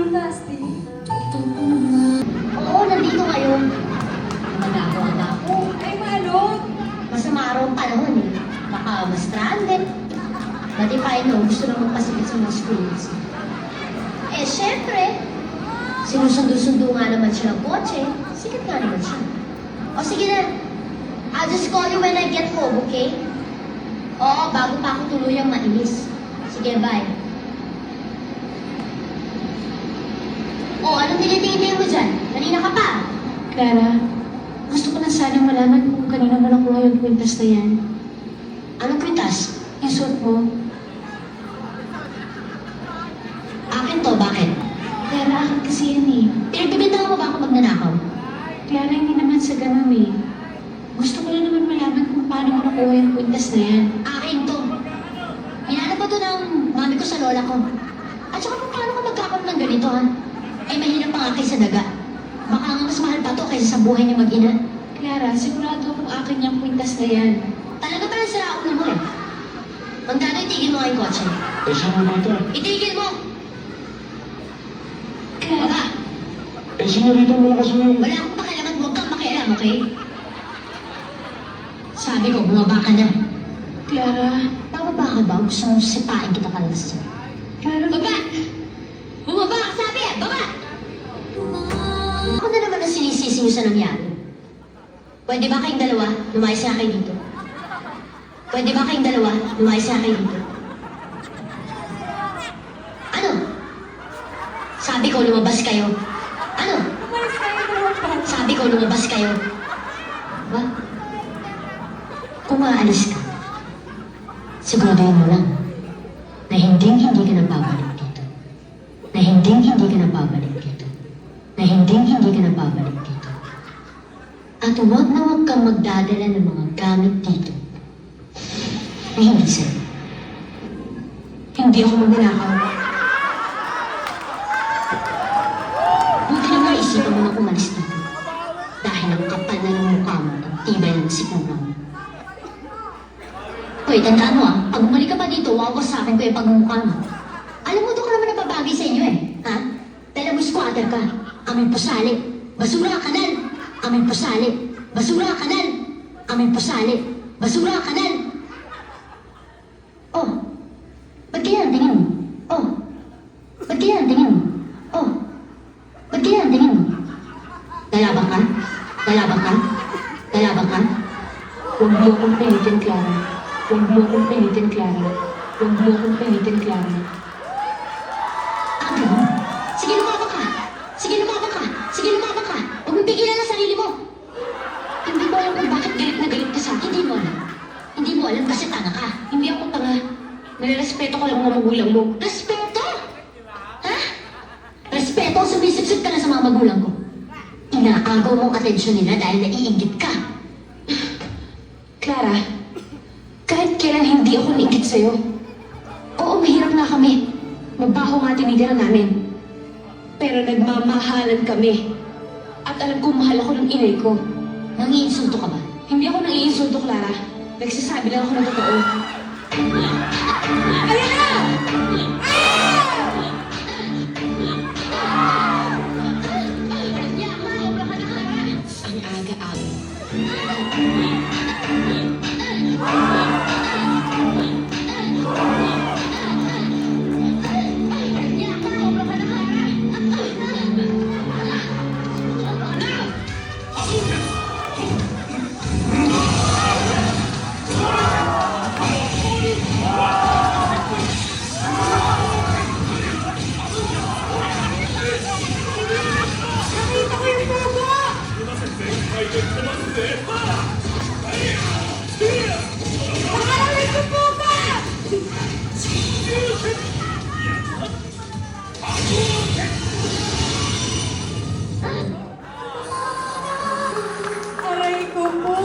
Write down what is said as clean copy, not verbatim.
Nasty. Oo, nandito kayo. Magagawa na ako. Ay, Malot! Masama araw ang panahon eh. Baka ma-stranded. But if I know, gusto lang magpasikit sa mga schools. Eh, syempre, sinusundo-sundo nga naman siya ng kotse. Sikat nga naman siya. O sige na, I'll just call you when I get home, okay? Oo, bago pa ako tuluyang mainis. Sige, bye. O, anong tinitingin mo dyan? Kanina ka pa. Clara, gusto ko na sanang malaman kung kanina mo nakuha yung kwintas na yan. Anong kwintas? Yung suot mo. Akin to, bakit? Clara, akin kasi yan eh. Pinagbibintangan mo ba ako magnanakaw? Clara, hindi naman sa ganun eh. Gusto ko na naman malaman kung paano mo nakuha yung kwintas na yan. Akin to. Hinanap pa to ng mami ko sa lola ko. At saka kung paano ka magkakaroon ng ganito, ha? Ay, mahirap pa nga kayo sa daga. Baka nga mas mahal pa to kaysa sa buhay niya mag-ina. Clara, sigurado akong akin yung kwintas na yan. Talaga pa lang sira ulo mo eh. Magdano, itigil mo nga yung kotse. Eh, saan mo ba ito? Itigil mo! Clara, Baba! Eh, senyorita mo lang kasi yung... Wala akong pakialaman, huwag kang makialam, okay? Sabi ko, bumaba ka na. Clara, Bababa ka ba? Gusto mong sipain kita kalas dyan. Clara, Baba! Bumaba ka, sabi! Baba! Ako na naman ang sinisisi niyo sa nangyari. Pwede ba kayong dalawa lumayas na kayo dito? Pwede ba kayong dalawa lumayas na kayo dito? Ano? Sabi ko lumabas kayo. Ano? Umalis tayo naman pa. Sabi ko lumabas kayo. Ba? Kung aalis ka, siguraduhin mo lang na hindi ka na babalik dito. Na hindi ka na babalik dito. Na hindi ka na babalik dito. At huwag na huwag kang magdadala ng mga gamit dito. Na hindi sa'yo. hindi ako magnanakaw. Buti na maisipan mo na umalis dito. Dahil ang kapal na ng mukha mo at tibay ng sikmura mo. Hoy, tandaan mo pag bumalik ka pa dito, wawas sa akin ko yung pagmumukha mo. Alam mo, doon ka naman napabagay sa inyo eh. Ha? Dahil mo squatter ka. Aming pusali. Basura ka kanal. Aming pusali. Basura ka kanal. Aming pusali. Basura ka kanal. Oh. Ba't ganyan ang tingin mo? Oh. Ba't ganyan ang tingin mo? Oh. Ba't ganyan ang tingin mo? Lalabang ka? Lalabang ka? Lalabang ka? Huwag mo akong pinitin, Clara. Huwag mo akong pinitin, Clara. Huwag mo akong pinitin, Clara. Ah, ganun. Sige, lumabang ka. Sige, lumabang ka. Sige, lumabang ka. Huwag mong pigilan ang sarili mo. Hindi mo alam kung bakit galit na galit ka sa akin. Hindi mo alam. Hindi mo alam kasi tanga ka. Hindi ako tanga. Nalirespeto ko lang mga magulang mo. Respeto? Ha? Respeto? Sumisipsip ka na sa mga magulang ko. Inaagaw mo ang atensyon nila dahil naiinggit ka. Clara, kahit kailan hindi ako nainggit sa'yo. Oo, mahirap nga kami. Mabaho nga tinitira namin. Pero nagmamahalan kami. At alam ko mahal ako ng inay ko. Nangiinsulto ka ba? Hindi ako nang-iinsulto, Clara. Nagsasabi lang ako ng totoo. Ayan na! Ang aga-aga. Nakita ko yung bobo! Pangalan ko po ba? Aray ko po!